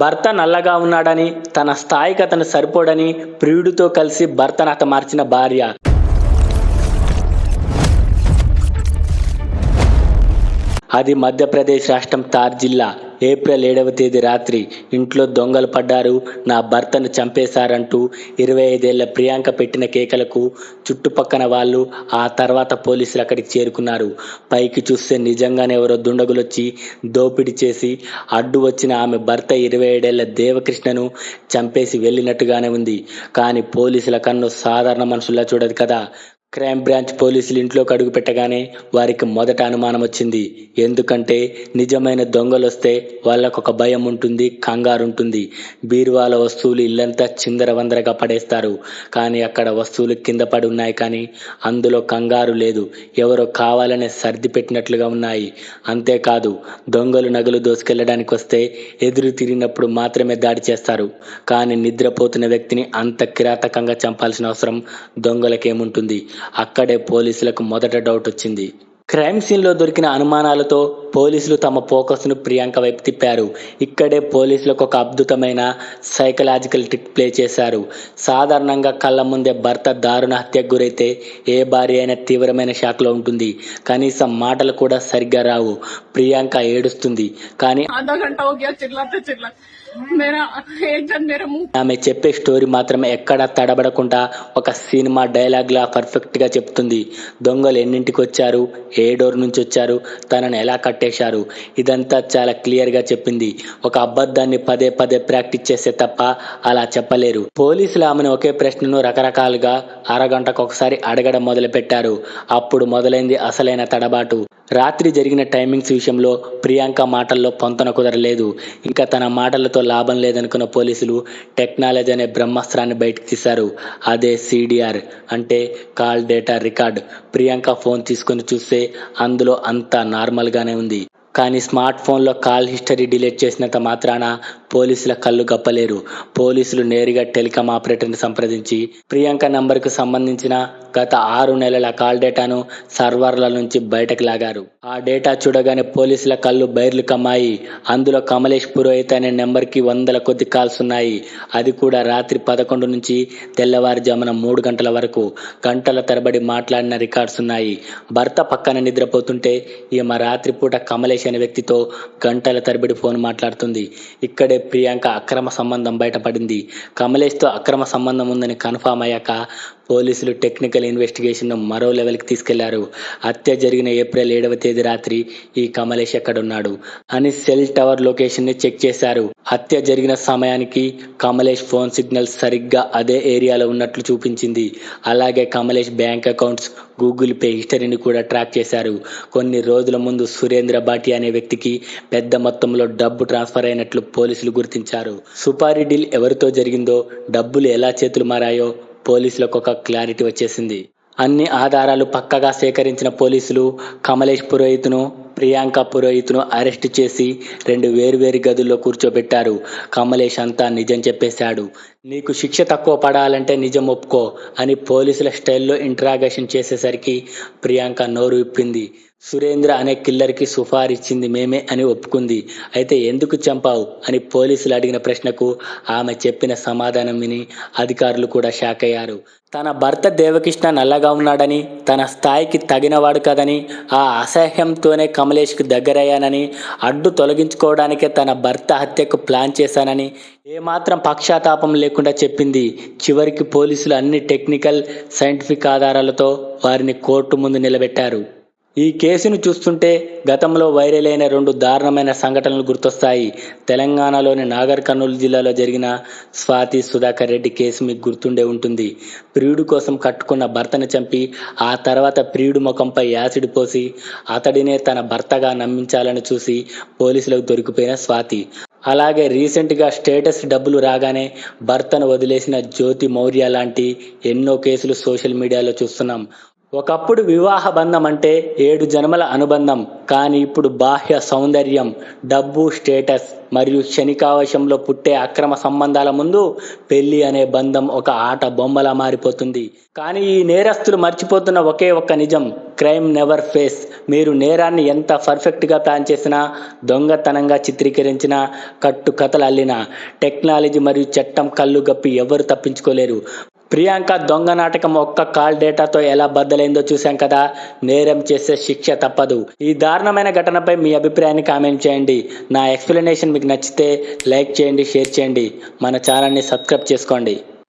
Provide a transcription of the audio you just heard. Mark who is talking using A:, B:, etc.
A: భర్త నల్లగా ఉన్నాడని, తన స్థాయికి అతను సరిపోడని ప్రియుడితో కలిసి భర్తను హతమార్చిన భార్య. అది మధ్యప్రదేశ్ రాష్ట్రం తార్ జిల్లా. ఏప్రిల్ 7వ తేదీ రాత్రి ఇంట్లో దొంగలు పడ్డారు, నా భర్తను చంపేశారంటూ 25 ఏళ్ల ప్రియాంక పెట్టిన కేకలకు చుట్టుపక్కన వాళ్ళు, ఆ తర్వాత పోలీసులు అక్కడికి చేరుకున్నారు. పైకి చూస్తే నిజంగానే ఎవరో దుండగులొచ్చి దోపిడీ చేసి అడ్డు వచ్చిన ఆమె భర్త 27 ఏళ్ల దేవకృష్ణను చంపేసి వెళ్ళినట్టుగానే ఉంది. కానీ పోలీసుల కన్ను సాధారణ మనుషుల్లా చూడదు కదా. క్రైమ్ బ్రాంచ్ పోలీసులు ఇంట్లోకి అడుగు పెట్టగానే వారికి మొదట అనుమానం వచ్చింది. ఎందుకంటే నిజమైన దొంగలొస్తే వాళ్ళకొక భయం ఉంటుంది, కంగారు ఉంటుంది. బీరువాల వస్తువులు ఇల్లంతా చిందరవందరగా పడేస్తారు. కానీ అక్కడ వస్తువులు కింద పడి ఉన్నాయి, కానీ అందులో కంగారు లేదు. ఎవరో కావాలనే సర్ది పెట్టినట్లుగా ఉన్నాయి. అంతేకాదు, దొంగలు నగలు దోసుకెళ్లడానికి వస్తే ఎదురు తిరిగినప్పుడు మాత్రమే దాడి చేస్తారు. కానీ నిద్రపోతున్న వ్యక్తిని అంత కిరాతకంగా చంపాల్సిన అవసరం దొంగలకేముంటుంది? అక్కడే పోలీసులకు మొదట డౌట్ వచ్చింది. క్రైమ్ సీన్లో దొరికిన అనుమానాలతో పోలీసులు తమ ఫోకస్ను ప్రియాంక వైపు తిప్పారు. ఇక్కడే పోలీసులకు ఒక అద్భుతమైన సైకలాజికల్ ట్రిక్ ప్లే చేశారు. సాధారణంగా కళ్ళ ముందే భర్త దారుణ హత్యకు గురైతే ఏ భార్య అయినా తీవ్రమైన షాక్లో ఉంటుంది. కనీసం మాటలు కూడా సరిగ్గా రావు. ప్రియాంక ఏడుస్తుంది, కానీ ఆమె చెప్పే స్టోరీ మాత్రం ఎక్కడా తడబడకుండా ఒక సినిమా డైలాగ్ లా పర్ఫెక్ట్ గా చెప్తుంది. దొంగలు ఎన్నింటికి వచ్చారు, ఏ డోర్ నుంచి వచ్చారు, తనను ఎలా కట్టేశారు, ఇదంతా చాలా క్లియర్ గా చెప్పింది. ఒక అబద్ధాన్ని పదే పదే ప్రాక్టీస్ చేస్తే తప్ప అలా చెప్పలేరు. పోలీసులు ఆమెను ఒకే ప్రశ్నను రకరకాలుగా అరగంటకు ఒకసారి అడగడం మొదలు పెట్టారు. అప్పుడు మొదలైంది అసలైన తడబాటు. రాత్రి జరిగిన టైమింగ్స్ విషయంలో ప్రియాంక మాటల్లో పొంతన కుదరలేదు. ఇంకా తన మాటలతో లాభం లేదనుకున్న పోలీసులు టెక్నాలజీ అనే బ్రహ్మాస్త్రాన్ని బయటకు తీశారు. అదే CDR అంటే call data record. Priyanka phone తీసుకొని చూస్తే అందులో అంతా నార్మల్గానే ఉంది. కానీ స్మార్ట్ ఫోన్లో కాల్ హిస్టరీ డిలీట్ చేసినంత మాత్రాన పోలీసుల కళ్ళు గప్పలేరు. పోలీసులు నేరుగా టెలికాం ఆపరేటర్ని సంప్రదించి ప్రియాంక నంబర్కు సంబంధించిన గత 6 నెలల కాల్ డేటాను సర్వర్ల నుంచి బయటకు లాగారు. ఆ డేటా చూడగానే పోలీసుల కళ్ళు బైర్లు కమ్మాయి. అందులో కమలేష్ పురోహిత్ అనే నెంబర్కి వందల కొద్ది కాల్స్ ఉన్నాయి. అది కూడా రాత్రి 11 నుంచి తెల్లవారుజామున 3 గంటల వరకు గంటల తరబడి మాట్లాడిన రికార్డ్స్ ఉన్నాయి. భర్త పక్కన నిద్రపోతుంటే ఈమె రాత్రిపూట కమలేష్ అనే వ్యక్తితో గంటల తరబడి ఫోన్ మాట్లాడుతుంది. ఇక్కడే ప్రియాంక అక్రమ సంబంధం బయటపడింది. కమలేష్తో అక్రమ సంబంధం ఉందని కన్ఫామ్ అయ్యాక పోలీసులు టెక్నికల్ ఇన్వెస్టిగేషన్ మరో లెవెల్కి తీసుకెళ్లారు. హత్య జరిగిన ఏప్రిల్ 7వ తేదీ రాత్రి ఈ కమలేష్ ఎక్కడున్నాడు అని సెల్ టవర్ లొకేషన్ ని చెక్ చేశారు. హత్య జరిగిన సమయానికి కమలేష్ ఫోన్ సిగ్నల్ సరిగ్గా అదే ఏరియాలో ఉన్నట్లు చూపించింది. అలాగే Kamlesh bank accounts, Google pay హిస్టరీని కూడా ట్రాక్ చేశారు. కొన్ని రోజుల ముందు సురేంద్ర భాటి అనే వ్యక్తికి పెద్ద మొత్తంలో డబ్బు ట్రాన్స్ఫర్ అయినట్లు పోలీసులు గుర్తించారు. సుపారీ డీల్ ఎవరితో జరిగిందో, డబ్బులు ఎలా చేతులు మారాయో పోలీసులకు ఒక క్లారిటీ వచ్చేసింది. అన్ని ఆధారాలు పక్కగా సేకరించిన పోలీసులు కమలేష్ పురోహిత్ను, ప్రియాంక పురోహిత్ను అరెస్ట్ చేసి 2 వేర్వేరు గదుల్లో కూర్చోబెట్టారు. కమలేష్ అంతా నిజం చెప్పేశాడు. నీకు శిక్ష తక్కువ పడాలంటే నిజం ఒప్పుకో అని పోలీసుల స్టైల్లో ఇంట్రాగేషన్ చేసేసరికి ప్రియాంక నోరు విప్పింది. సురేంద్ర అనే కిల్లర్కి సుఫార్ ఇచ్చింది మేమే అని ఒప్పుకుంది. అయితే ఎందుకు చంపావు అని పోలీసులు అడిగిన ప్రశ్నకు ఆమె చెప్పిన సమాధానం విని అధికారులు కూడా షాక్ అయ్యారు. తన భర్త దేవకృష్ణ నల్లగా ఉన్నాడని, తన స్థాయికి తగినవాడు కదని, ఆ అసహ్యంతోనే కమలేష్కి దగ్గరయ్యానని, అడ్డు తొలగించుకోవడానికే తన భర్త హత్యకు ప్లాన్ చేశానని ఏమాత్రం పక్షాతాపం లేకుండా చెప్పింది. చివరికి పోలీసులు అన్ని టెక్నికల్, సైంటిఫిక్ ఆధారాలతో వారిని కోర్టు ముందు నిలబెట్టారు. ఈ కేసును చూస్తుంటే గతంలో వైరల్ అయిన 2 దారుణమైన సంఘటనలు గుర్తొస్తాయి. తెలంగాణలోని నాగర్ కర్నూలు జిల్లాలో జరిగిన స్వాతి సుధాకర్ రెడ్డి కేసు మీకు గుర్తుండే ఉంటుంది. ప్రియుడు కోసం కట్టుకున్న భర్తను చంపి ఆ తర్వాత ప్రియుడు ముఖంపై యాసిడ్ పోసి అతడినే తన భర్తగా నమ్మించాలని చూసి పోలీసులకు దొరికిపోయిన స్వాతి. అలాగే రీసెంట్గా స్టేటస్ డబ్బులు రాగానే భర్తను వదిలేసిన జ్యోతి మౌర్య లాంటి ఎన్నో కేసులు సోషల్ మీడియాలో చూస్తున్నాం. ఒకప్పుడు వివాహ బంధం అంటే 7 జన్మల అనుబంధం. కానీ ఇప్పుడు బాహ్య సౌందర్యం, డబ్బు, స్టేటస్ మరియు క్షణికావేశంలో పుట్టే అక్రమ సంబంధాల ముందు పెళ్లి అనే బంధం ఒక ఆట బొమ్మలా మారిపోతుంది. కానీ ఈ నేరస్తులు మర్చిపోతున్న ఒకే ఒక్క నిజం: క్రైమ్ నెవర్ ఫేస్. మీరు నేరాన్ని ఎంత పర్ఫెక్ట్గా ప్లాన్ చేసినా, దొంగతనంగా చిత్రీకరించినా, కట్టు కథలు అల్లినా, టెక్నాలజీ మరియు చట్టం కళ్ళు గప్పి ఎవరు తప్పించుకోలేరు. ప్రియాంక దొంగ నాటకం ఒక్క కాల్ డేటాతో ఎలా బద్దలైందో చూశాం కదా. నేరం చేసే శిక్ష తప్పదు. ఈ దారుణమైన ఘటనపై మీ అభిప్రాయాన్ని కామెంట్ చేయండి. నా ఎక్స్ప్లెనేషన్ మీకు నచ్చితే లైక్ చేయండి, షేర్ చేయండి, మన ఛానల్ని సబ్స్క్రైబ్ చేసుకోండి.